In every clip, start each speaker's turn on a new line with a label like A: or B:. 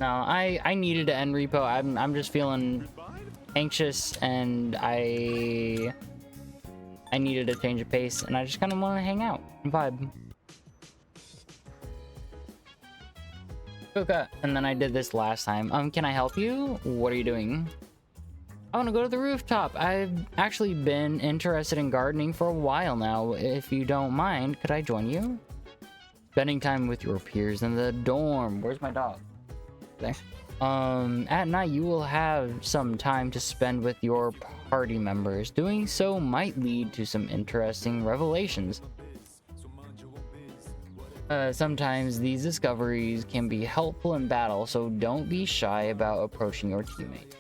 A: No, I needed to end repo. I'm just feeling anxious, and I needed a change of pace, and I just kind of want to hang out and vibe. Okay, and then I did this last time. Can I help you? What are you doing? I want to go to the rooftop. I've actually been interested in gardening for a while now. If you don't mind, could I join you? Spending time with your peers in the dorm. Where's my dog? There. At night you will have some time to spend with your party members. Doing so might lead to some interesting revelations. Sometimes these discoveries can be helpful in battle, so don't be shy about approaching your teammates.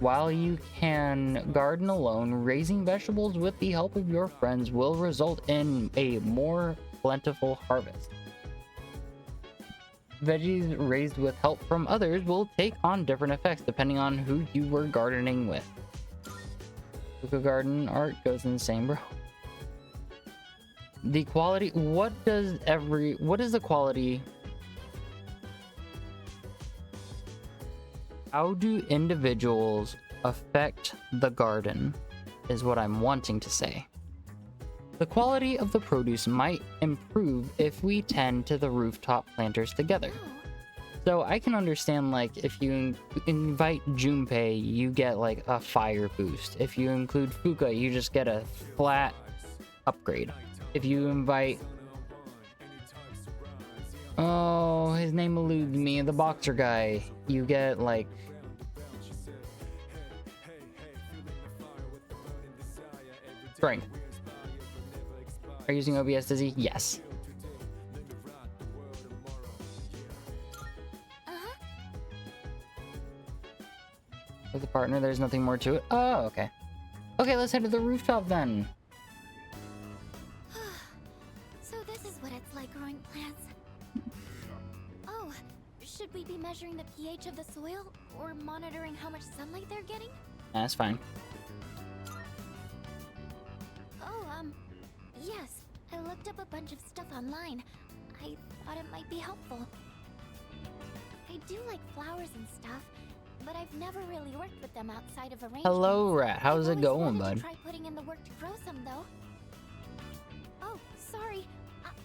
A: While you can garden alone, raising vegetables with the help of your friends will result in a more plentiful harvest. Veggies raised with help from others will take on different effects depending on who you were gardening with. Fuka garden art goes insane, bro. The quality, what is the quality? How do individuals affect the garden is what I'm wanting to say. The quality of the produce might improve if we tend to the rooftop planters together. So I can understand, like, if you invite Junpei, you get like a fire boost. If you include Fuka, you just get a flat upgrade. If you invite... Oh, his name eludes me, the boxer guy. You get like... strength. Are you using OBS, Dizzy? Yes. With a partner, there's nothing more to it. Oh, okay. Okay, let's head to the rooftop then.
B: So this is what it's like growing plants. Oh, should we be measuring the pH of the soil or monitoring how much sunlight they're getting?
A: That's fine.
B: Oh, yes. I looked up a bunch of stuff online. I thought it might be helpful. I do like flowers and stuff, but I've never really worked with them outside of arrangements.
A: Hello, Rat. How's it going,
B: bud?
A: bud?
B: Try putting in the work to grow some, though. Oh, sorry.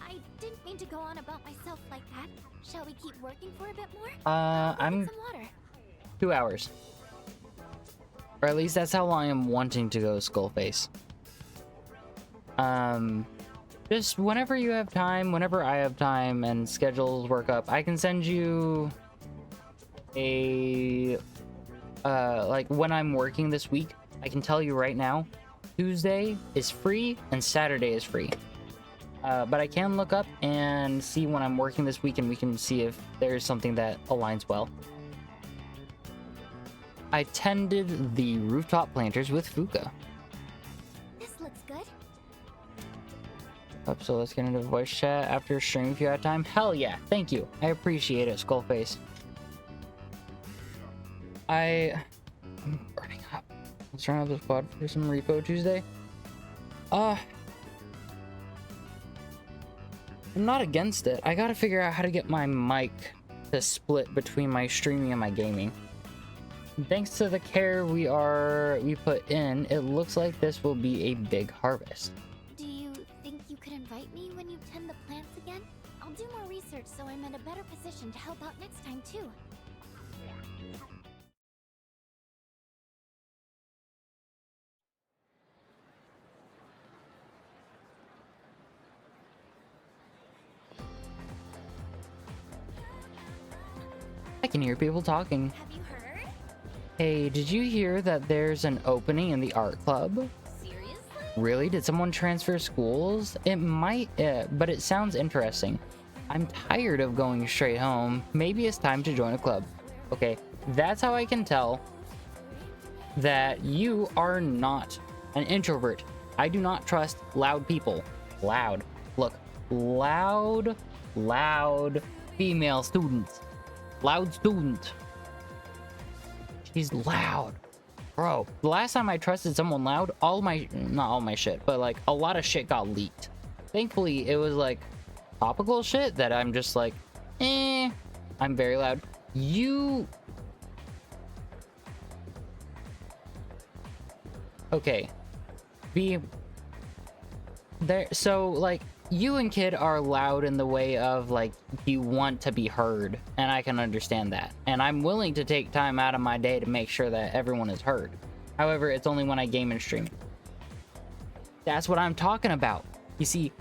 B: I didn't mean to go on about myself like that. Shall we keep working for a bit more?
A: I'm...
B: some water.
A: 2 hours. Or at least that's how long I'm wanting to go Skullface. Just whenever you have time, whenever I have time and schedules work up, I can send you a like when I'm working this week. I can tell you right now, Tuesday is free and Saturday is free. But I can look up and see when I'm working this week, and we can see if there's something that aligns well. I tended the rooftop planters with Fuka.
B: This looks good.
A: So let's get into voice chat after stream if you have time. Hell yeah, thank you. I appreciate it, Skullface. I'm burning up. Let's run out the squad for some repo Tuesday. I'm not against it. I gotta figure out how to get my mic to split between my streaming and my gaming. Thanks to the care we put in, it looks like this will be a big harvest.
B: Do you think you could invite me when you tend the plants again? I'll do more research so I'm in a better position to help out next time too.
A: I can hear people talking.
B: Have you heard?
A: Hey, did you hear that there's an opening in the art club?
B: Seriously?
A: Really? Did someone transfer schools? It might, but it sounds interesting. I'm tired of going straight home. Maybe it's time to join a club. Okay, that's how I can tell that you are not an introvert. I do not trust loud people. Loud. Look, loud female students. Loud student. She's loud. Bro, the last time I trusted someone loud, not all my shit, but like a lot of shit got leaked. Thankfully, it was like topical shit that I'm just like, I'm very loud. You... Okay. So, like, you and Kid are loud in the way of, like, you want to be heard, and I can understand that. And I'm willing to take time out of my day to make sure that everyone is heard. However, it's only when I game and stream. That's what I'm talking about. You see,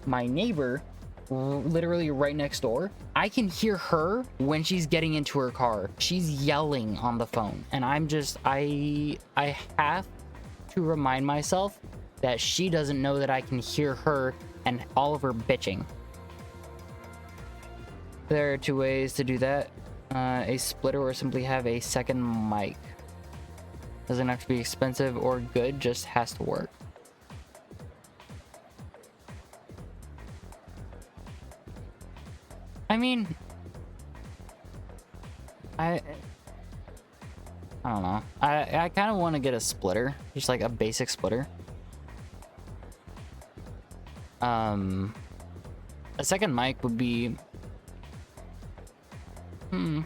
A: my neighbor, literally right next door, I can hear her when she's getting into her car. She's yelling on the phone, and I'm just, I have to remind myself that she doesn't know that I can hear her and all of her bitching. There are two ways to do that. A splitter or simply have a second mic. Doesn't have to be expensive or good, just has to work. I mean, I don't know. I kind of want to get a splitter, just like a basic splitter. A second mic would be... I'm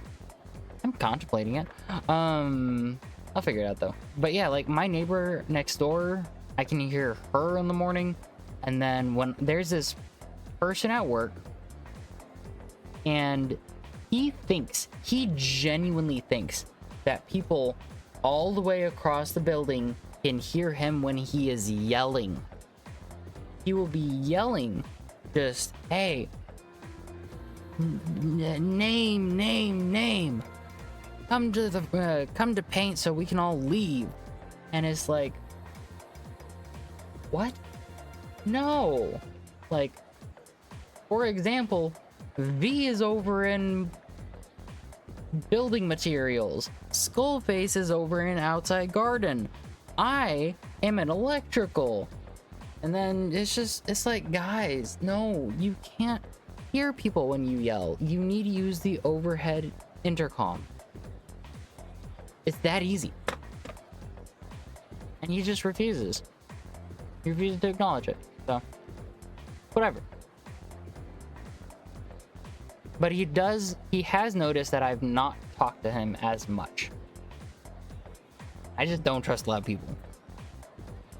A: contemplating it. I'll figure it out though. But yeah, like my neighbor next door, I can hear her in the morning. And then when there's this person at work, and he genuinely thinks that people all the way across the building can hear him when he is yelling. He will be yelling, just, hey, name. Come to paint so we can all leave. And it's like, what? No. Like, for example, V is over in building materials. Skullface is over in outside garden. I am in electrical. And then it's like, guys, no, you can't hear people when you yell. You need to use the overhead intercom. It's that easy. And he just refuses. He refuses to acknowledge it. So, whatever. But he has noticed that I've not talked to him as much. I just don't trust loud people.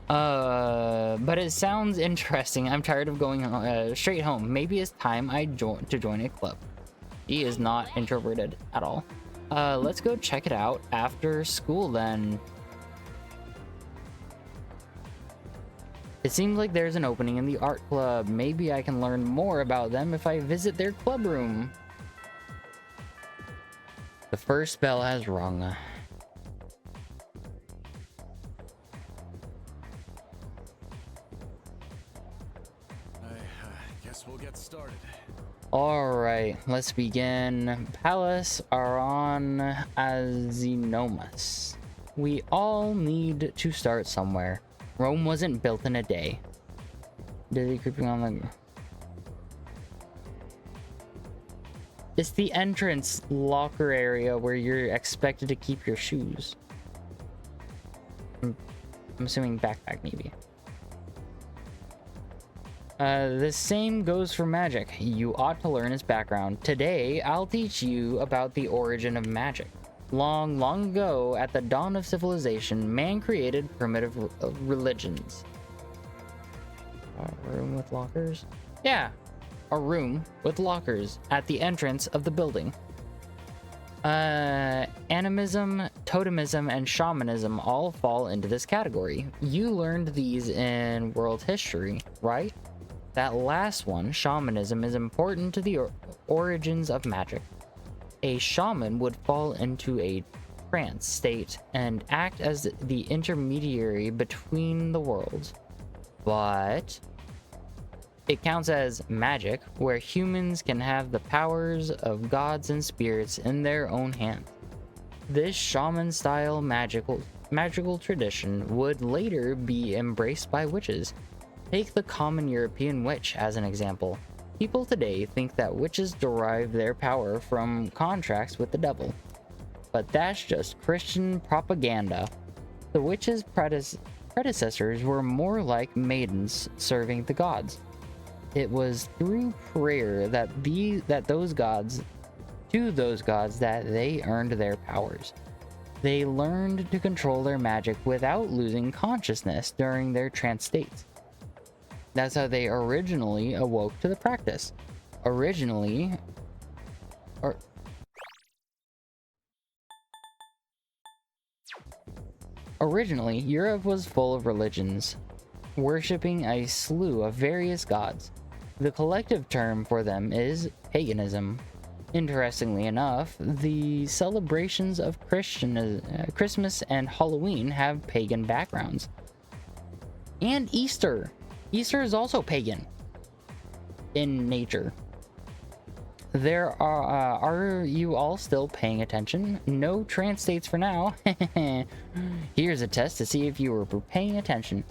A: But it sounds interesting. I'm tired of going straight home. Maybe it's time I join a club. He is not introverted at all. Let's go check it out after school then. It seems like there's an opening in the art club. Maybe I can learn more about them if I visit their club room. The first bell has rung.
C: Guess we'll get started.
A: Alright, let's begin. Palace Aron Azinomus. We all need to start somewhere. Rome wasn't built in a day. Dizzy creeping on the... It's the entrance locker area where you're expected to keep your shoes. I'm assuming backpack maybe. The same goes for magic. You ought to learn its background. Today, I'll teach you about the origin of magic. Long, long ago, at the dawn of civilization, man created primitive religions. A room with lockers? Yeah, a room with lockers at the entrance of the building. Animism, totemism, and shamanism all fall into this category. You learned these in world history, right? That last one, shamanism, is important to the origins of magic. A shaman would fall into a trance state and act as the intermediary between the worlds. But it counts as magic, where humans can have the powers of gods and spirits in their own hands. This shaman-style magical tradition would later be embraced by witches. Take the common European witch as an example. People today think that witches derive their power from contracts with the devil. But that's just Christian propaganda. The witches' predecessors were more like maidens serving the gods. It was through prayer that those gods to those gods that they earned their powers. They learned to control their magic without losing consciousness during their trance states. That's how they originally awoke to the practice. Originally, Europe was full of religions, worshipping a slew of various gods. The collective term for them is paganism. Interestingly enough, the celebrations of Christmas and Halloween have pagan backgrounds. And Easter. Easter is also pagan in nature. Are you all still paying attention? No trance states for now. Here's a test to see if you were paying attention.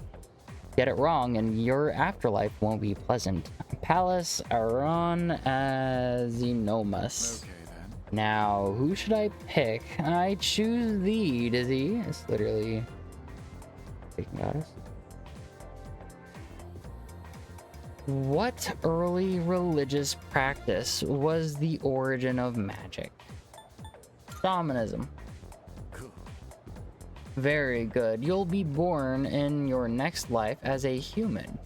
A: Get it wrong and your afterlife won't be pleasant. Pallas Aron Xenomus.
C: Okay then.
A: Now, who should I pick? I choose thee, Dizzy. It's literally taking goddess. What early religious practice was the origin of magic? Shamanism.
C: Cool.
A: Very good. You'll be born in your next life as a human.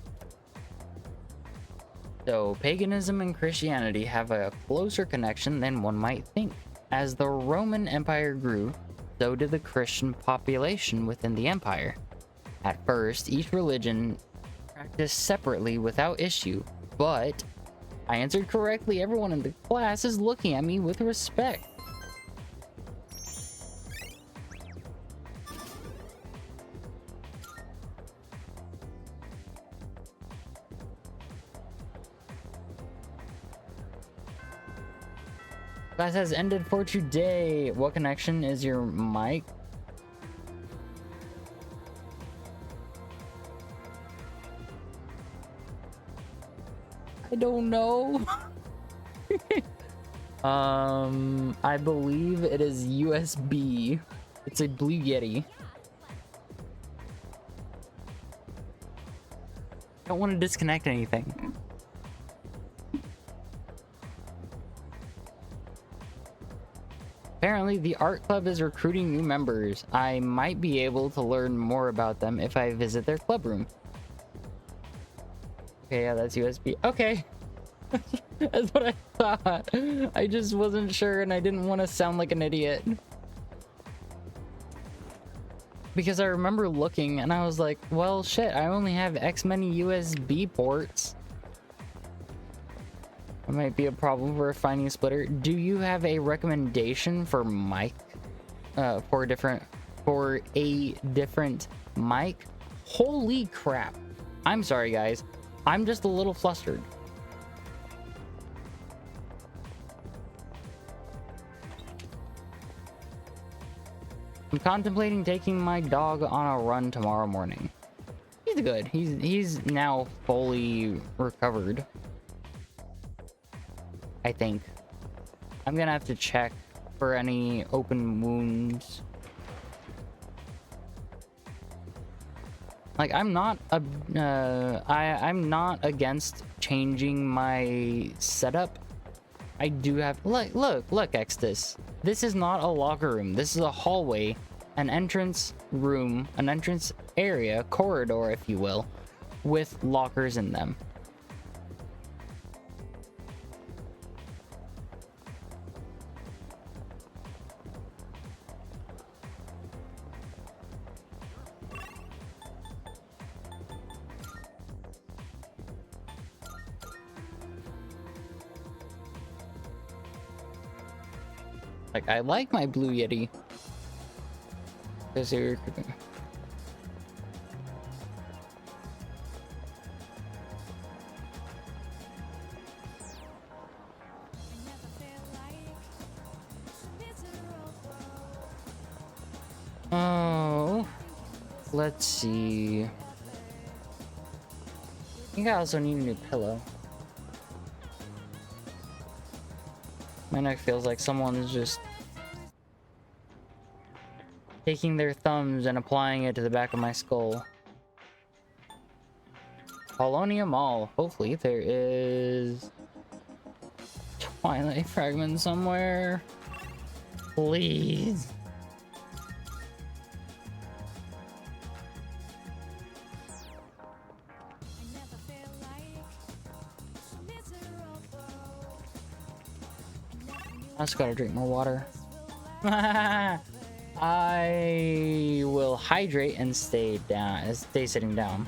A: So, paganism and Christianity have a closer connection than one might think. As the Roman Empire grew, so did the Christian population within the empire. At first, each religion practiced separately without issue, but I answered correctly. Everyone in the class is looking at me with respect. Class has ended for today. What connection is your mic? I don't know. I believe it is USB. It's a Blue Yeti. I don't want to disconnect anything. Apparently, the art club is recruiting new members. I might be able to learn more about them if I visit their club room. Okay, yeah, that's USB. Okay. That's what I thought. I just wasn't sure and I didn't want to sound like an idiot. Because I remember looking and I was like, well, shit, I only have X many USB ports. That might be a problem for finding a splitter. Do you have a recommendation for mic? For a different mic? Holy crap. I'm sorry, guys. I'm just a little flustered. I'm contemplating taking my dog on a run tomorrow morning. He's good. He's now fully recovered, I think. I'm gonna have to check for any open wounds. Like, I'm not I'm not against changing my setup. I do have look Extus. This is not a locker room. This is a hallway, an entrance room, an entrance area, corridor if you will, with lockers in them. Like, I like my Blue Yeti. Because you're... Oh, let's see. I think I also need a new pillow. My neck feels like someone's just taking their thumbs and applying it to the back of my skull. Colonia Mall. Hopefully there is find a fragment somewhere. Please. I just gotta drink more water. I will hydrate and stay sitting down.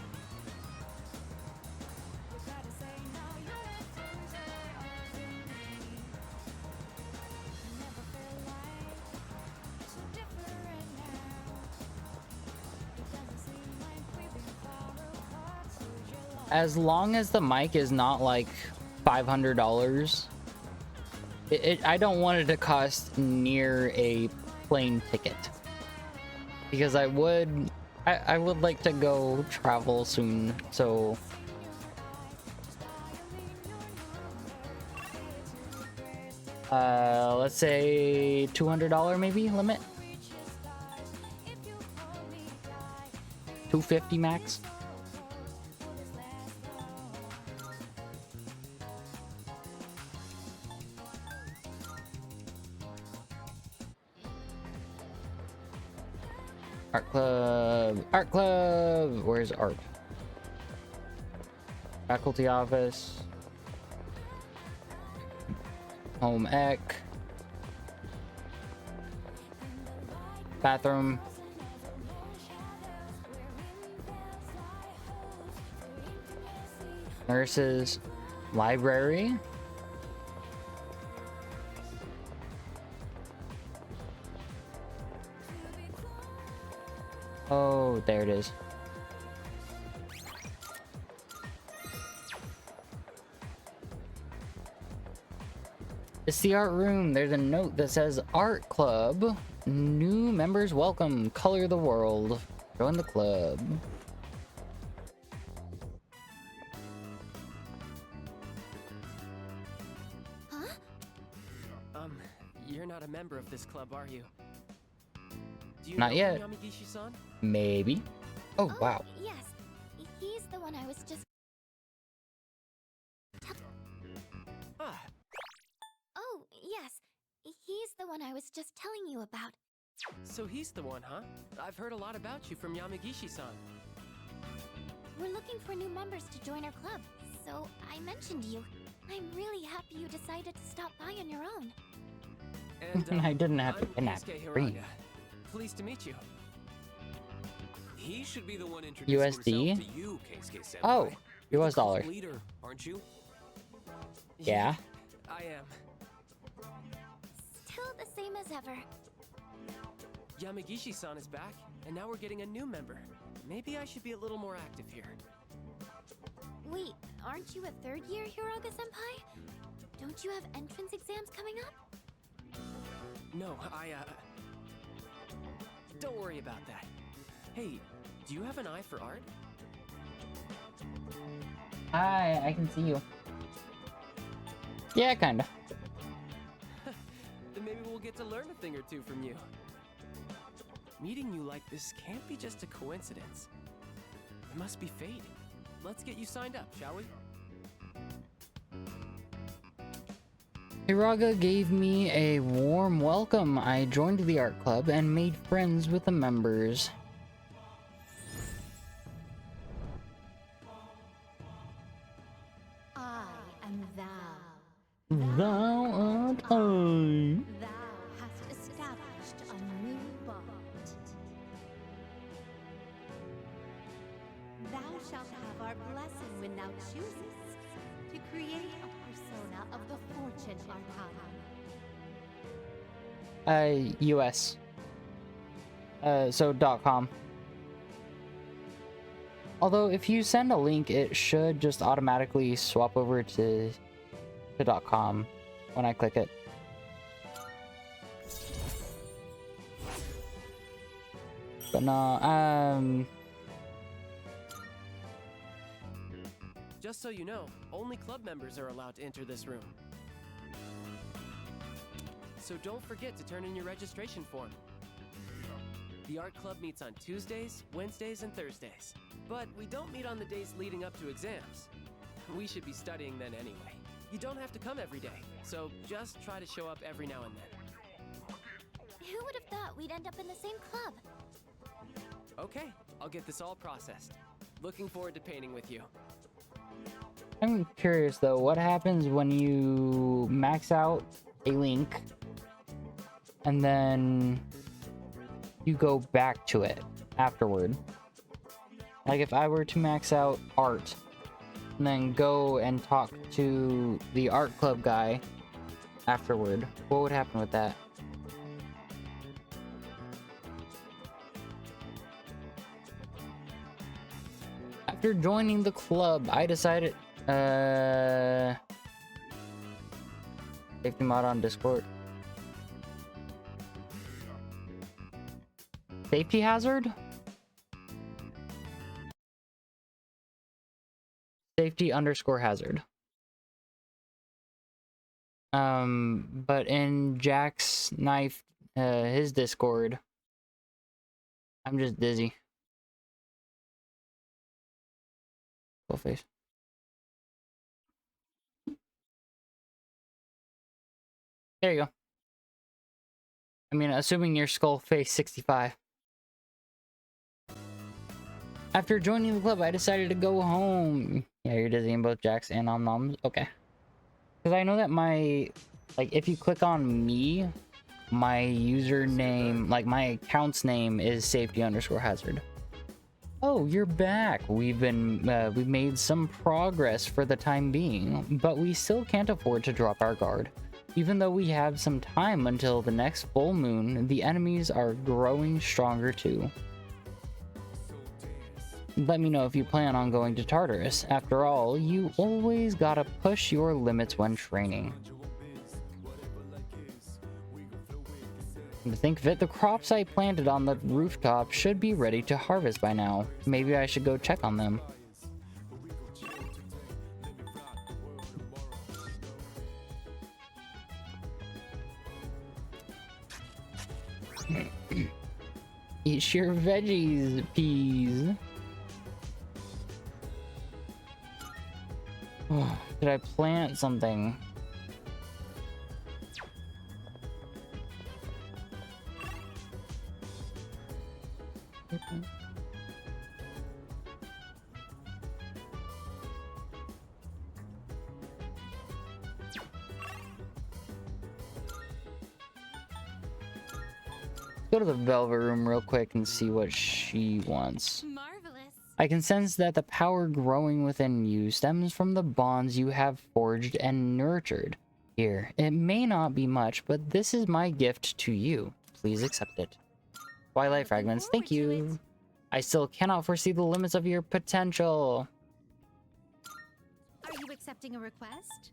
A: As long as the mic is not like $500, I don't want it to cost near a plane ticket, because I would like to go travel soon, so let's say $200 maybe limit. 250 max. Art club, where's art? Faculty office, home ec, bathroom, nurses, library. Oh, there it is. It's the art room. There's a note that says Art Club. New members welcome. Color the world. Join the club.
B: Huh?
C: You're not a member of this club, are you? Do you
A: Not
C: know
A: yet.
C: Yamigishi-san?
A: Maybe. Oh, wow.
B: Yes. He's the one I was just...
C: Ah,
B: Oh, yes. He's the one I was just telling you about.
C: so he's the one, huh? I've heard a lot about you from Yamigishi-san.
B: We're looking for new members to join our club, so I mentioned you. I'm really happy you decided to stop by on your own.
C: And
A: I didn't have to
C: I'm
A: kidnap
C: Keisuke
A: free.
C: Hiraga. Pleased to meet you.
D: He should be the one introducing
A: USD?
D: himself to you, Keisuke-senpai.
A: Oh,
D: You're the
A: US dollar.
D: club leader, aren't you?
A: Yeah.
C: I am.
B: Still the same as ever.
C: Yamigishi-san is back, and now we're getting a new member. Maybe I should be a little more active here.
B: Wait, aren't you a third year Hiraga-senpai? Don't you have entrance exams coming up?
C: No, don't worry about that. Hey, do you have an eye for art?
A: Hi, I can see you. Yeah, kinda.
C: Then maybe we'll get to learn a thing or two from you. Meeting you like this can't be just a coincidence. It must be fate. Let's get you signed up, shall we?
A: Hiraga gave me a warm welcome. I joined the art club and made friends with the members.
E: I am thou.
A: Thou art I.
E: Thou hast established a new bond. Thou shalt have our blessing when thou choosest to create a persona of the Fortune Arcana.
A: US. So .com. Although if you send a link, it should just automatically swap over to .com when I click it. But no,
C: Just so you know, only club members are allowed to enter this room. So don't forget to turn in your registration form. The art club meets on Tuesdays, Wednesdays, and Thursdays. But we don't meet on the days leading up to exams. We should be studying then anyway. You don't have to come every day, so just try to show up every now and then.
B: Who would have thought we'd end up in the same club?
C: Okay, I'll get this all processed. Looking forward to painting with you.
A: I'm curious though, what happens when you max out a link and then you go back to it afterward? Like if I were to max out art and then go and talk to the art club guy afterward, what would happen with that? After joining the club, I decided safety mod on Discord. Safety hazard? Safety underscore hazard. But in Jack's knife, his Discord, I'm just dizzy. Full face. There you go. I mean, assuming you're skull face 65. After joining the club, I decided to go home. Yeah, you're dizzy in both Jacks and Nom Noms. Okay. Because I know that my... Like, if you click on me, my username... Like, my account's name is safety underscore hazard. Oh, you're back. We've made some progress for the time being, but we still can't afford to drop our guard. Even though we have some time until the next full moon, the enemies are growing stronger too. Let me know if you plan on going to Tartarus. After all, you always gotta push your limits when training. To think of it, the crops I planted on the rooftop should be ready to harvest by now. Maybe I should go check on them. Eat your veggies, peas. Did I plant something? Go to the Velvet Room real quick and see what she wants.
B: Marvelous.
A: I can sense that the power growing within you stems from the bonds you have forged and nurtured. Here, it may not be much, but this is my gift to you. Please accept it. Twilight Fragments, thank you. I still cannot foresee the limits of your potential.
E: Are you accepting a request?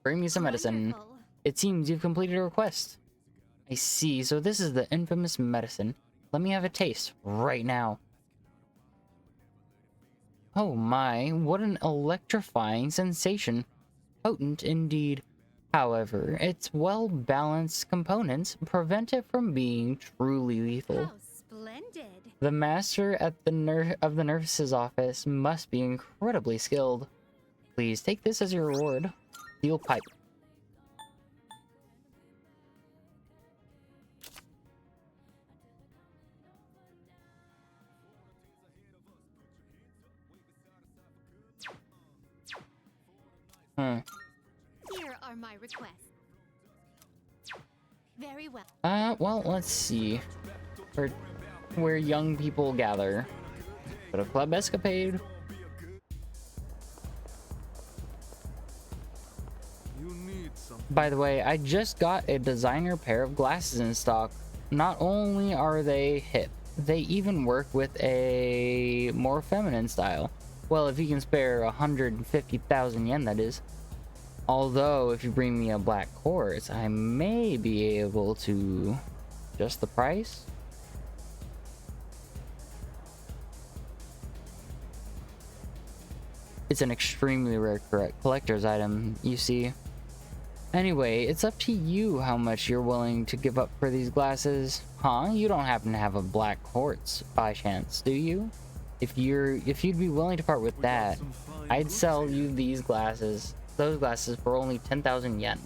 A: Bring me some medicine.
E: Wonderful.
A: It seems you've completed a request. I see, so this is the infamous medicine. Let me have a taste, right now. Oh my, what an electrifying sensation. Potent indeed. However, its well-balanced components prevent it from being truly lethal.
E: How splendid.
A: The master at the nurse's office must be incredibly skilled. Please take this as your reward. Steel pipe.
E: Here are my requests. Very well.
A: Well, let's see. Where young people gather. Go to Club Escapade. By the way, I just got a designer pair of glasses in stock. Not only are they hip, they even work with a more feminine style. Well, if you can spare 150,000 yen, that is. Although, if you bring me a black quartz, I may be able to adjust the price. It's an extremely rare collector's item, you see. Anyway, it's up to you how much you're willing to give up for these glasses. Huh? You don't happen to have a black quartz by chance, do you? If you'd be willing to part with that, I'd sell you these glasses. those glasses for only 10,000 yen.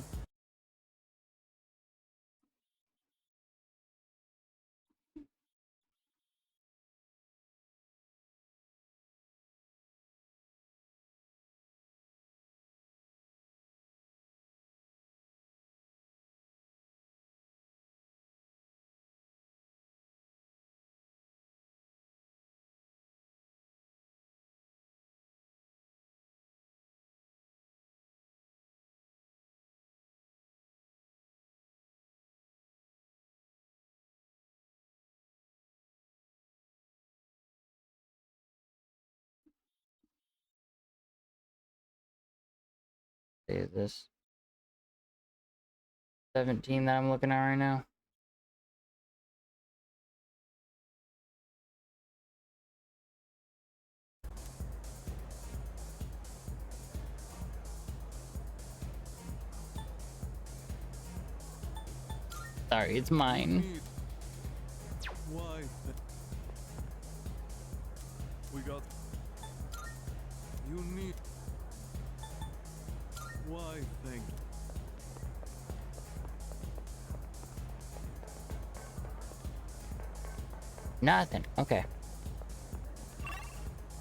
A: Is this 17 that I'm looking at right now? Sorry, it's mine.
F: Why? We got. You need. Why? Thank you.
A: Nothing. Okay.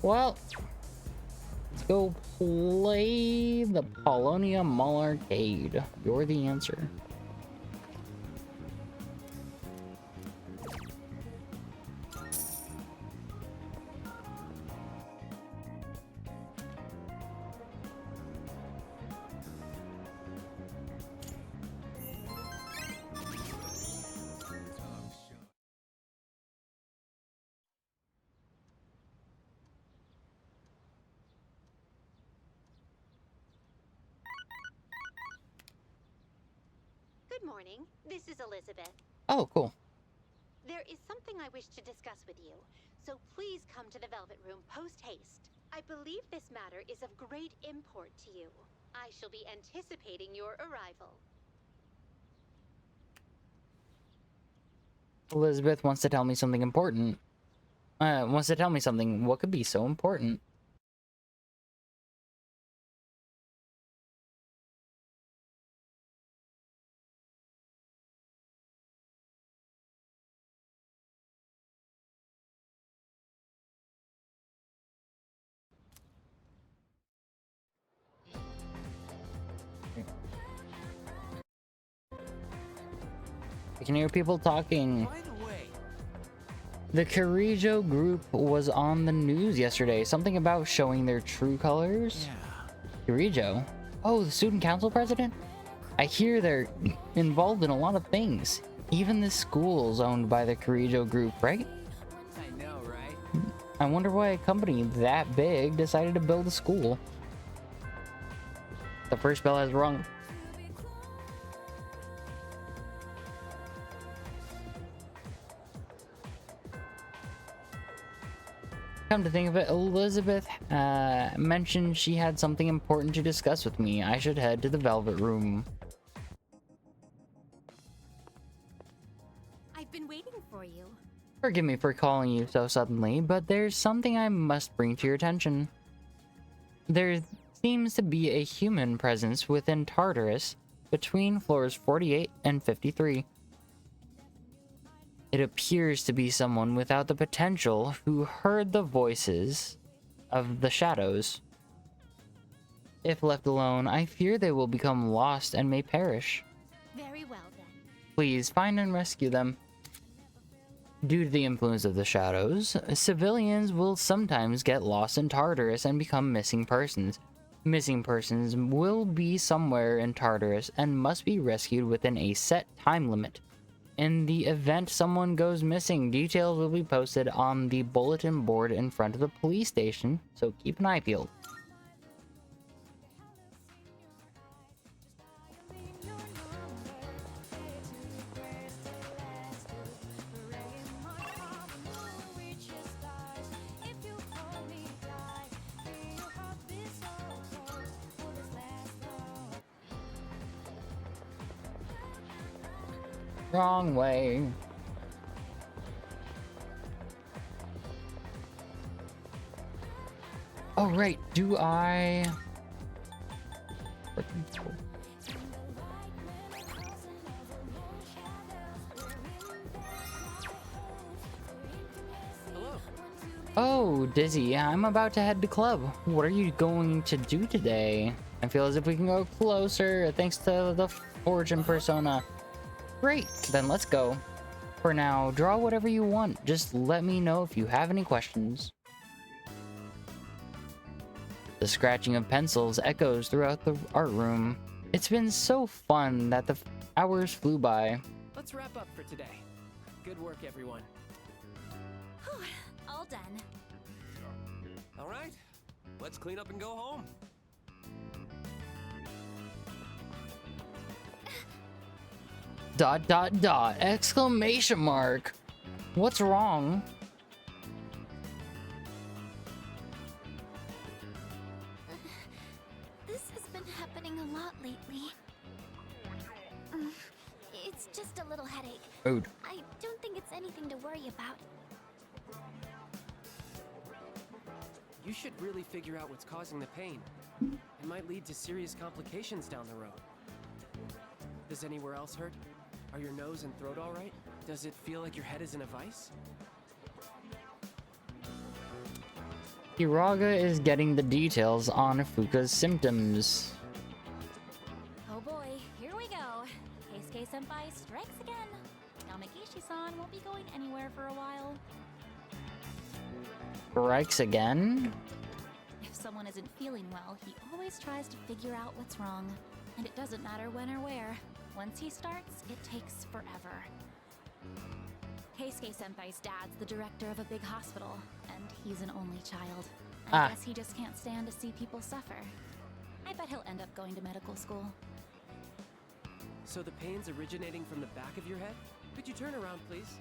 A: Well, let's go play the Polonia Mall Arcade. You're the answer.
E: Good morning. This is Elizabeth.
A: Oh, cool.
E: There is something I wish to discuss with you, so please come to the Velvet Room post-haste. I believe this matter is of great import to you. I shall be anticipating your arrival.
A: Elizabeth wants to tell me something important. Wants to tell me something. What could be so important? I can hear people talking.
C: By the way,
A: The Kirijo group was on the news yesterday. Something about showing their true colors.
C: yeah.
A: Kirijo? Oh, the student council president? I hear they're involved in a lot of things. Even the school's owned by the Kirijo group, right?
C: I know, right?
A: I wonder why a company that big decided to build a school. The first bell has rung. Come to think of it, Elizabeth mentioned she had something important to discuss with me. I should head to the Velvet Room.
E: I've been waiting for you.
A: Forgive me for calling you so suddenly, but there's something I must bring to your attention. There seems to be a human presence within Tartarus between floors 48 and 53. It appears to be someone without the potential who heard the voices of the shadows. If left alone, I fear they will become lost and may perish.
E: Very well, then.
A: Please find and rescue them. Due to the influence of the shadows, civilians will sometimes get lost in Tartarus and become missing persons. Missing persons will be somewhere in Tartarus and must be rescued within a set time limit. In the event someone goes missing, details will be posted on the bulletin board in front of the police station, so keep an eye peeled. Wrong way. Oh, right. Do I...
C: Hello.
A: Oh, Dizzy, I'm about to head to club. What are you going to do today? I feel as if we can go closer thanks to the Fortune persona. Great, then let's go. For now, draw whatever you want. Just let me know if you have any questions. The scratching of pencils echoes throughout the art room. It's been so fun that the hours flew by.
C: Let's wrap up for today. Good work, everyone.
B: Whew, all done.
D: All right, let's clean up and go home.
A: Dot dot dot! Exclamation mark! What's wrong?
B: This has been happening a lot lately. It's just a little headache.
A: Food.
B: I don't think it's anything to worry about.
C: You should really figure out what's causing the pain. It might lead to serious complications down the road. Does anywhere else hurt? Are your nose and throat all right? Does it feel like your head is in a vice?
A: Hiraga is getting the details on Fuka's symptoms.
G: Oh boy, here we go. Keisuke Senpai strikes again. Yamagishi-san won't be going anywhere for a while.
A: Strikes again?
G: If someone isn't feeling well, he always tries to figure out what's wrong. And it doesn't matter when or where. Once he starts, it takes forever. Keisuke Senpai's dad's the director of a big hospital, and he's an only child. I guess he just can't stand to see people suffer. I bet he'll end up going to medical school.
C: So the pain's originating from the back of your head? Could you turn around, please?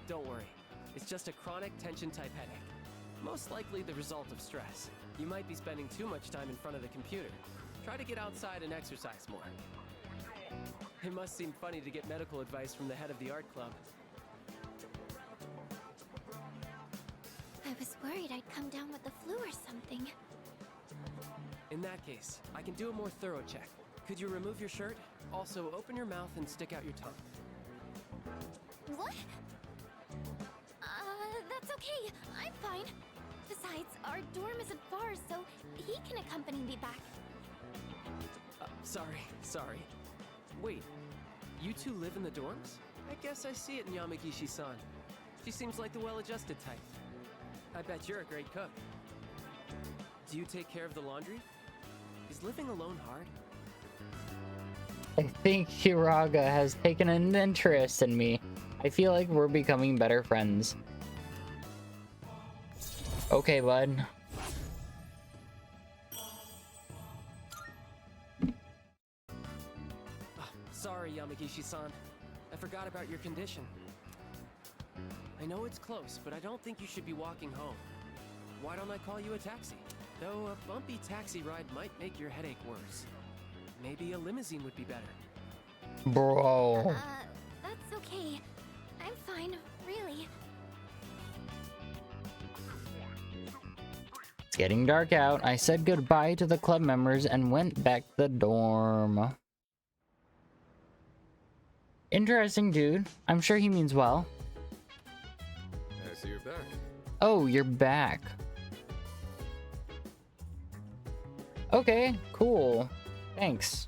C: Don't worry. It's just a chronic tension-type headache. Most likely the result of stress. You might be spending too much time in front of the computer. Try to get outside and exercise more. It must seem funny to get medical advice from the head of the art club.
B: I was worried I'd come down with the flu or something.
C: In that case, I can do a more thorough check. Could you remove your shirt? Also, open your mouth and stick out your tongue.
B: What? That's okay. I'm fine. Besides, our dorm isn't far, so he can accompany me back.
C: Sorry. Wait, you two live in the dorms? I guess I see it in Yamagishi-san. She seems like the well-adjusted type. I bet you're a great cook. Do you take care of the laundry? Is living alone hard?
A: I think Hiraga has taken an interest in me. I feel like we're becoming better friends. Okay, bud.
C: Sorry, Yamagishi-san. I forgot about your condition. I know it's close, but I don't think you should be walking home. Why don't I call you a taxi? Though a bumpy taxi ride might make your headache worse. Maybe a limousine would be better.
A: Bro.
B: That's okay. I'm fine, really.
A: It's getting dark out. I said goodbye to the club members and went back to the dorm. Interesting dude. I'm sure he means well.
H: I see you're back.
A: Oh, you're back. Okay, cool. Thanks.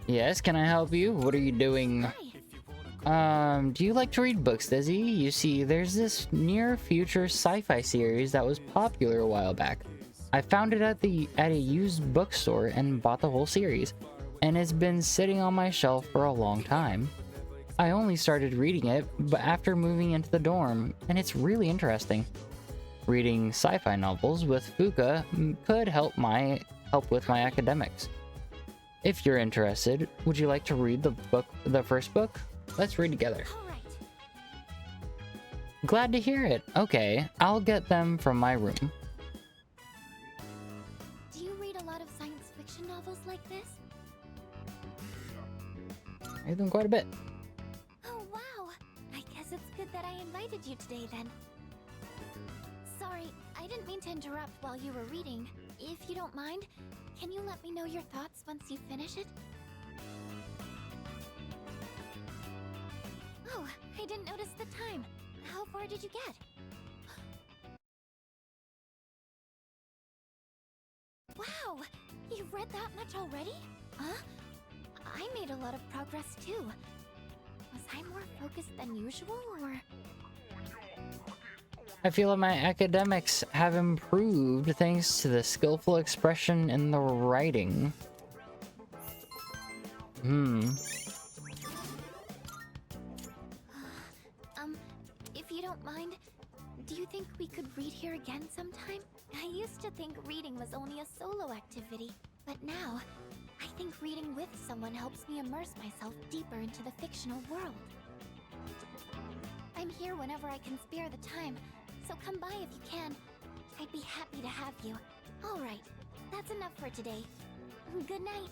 A: Yes, can I help you? What are you doing?
B: Hi.
A: Do you like to read books, Dizzy? You see, there's this near-future sci-fi series that was popular a while back. I found it at a used bookstore and bought the whole series, and it's been sitting on my shelf for a long time. I only started reading it but after moving into the dorm, and it's really interesting. Reading sci-fi novels with Fuka could help with my academics. If you're interested, would you like to read the first book? Let's read together.
B: All right.
A: Glad to hear it. Okay, I'll get them from my room.
B: Do you read a lot of science fiction novels like this?
A: I like them quite a bit.
B: Oh, wow. I guess it's good that I invited you today, then. Sorry, I didn't mean to interrupt while you were reading. If you don't mind, can you let me know your thoughts once you finish it? Oh, I didn't notice the time. How far did you get? Wow! You've read that much already? Huh? I made a lot of progress too. Was I more focused than usual, or...?
A: I feel like my academics have improved thanks to the skillful expression in the writing.
B: If you don't mind, do you think we could read here again sometime? I used to think reading was only a solo activity, but now, I think reading with someone helps me immerse myself deeper into the fictional world. I'm here whenever I can spare the time, so come by if you can. I'd be happy to have you. Alright, that's enough for today. Good night.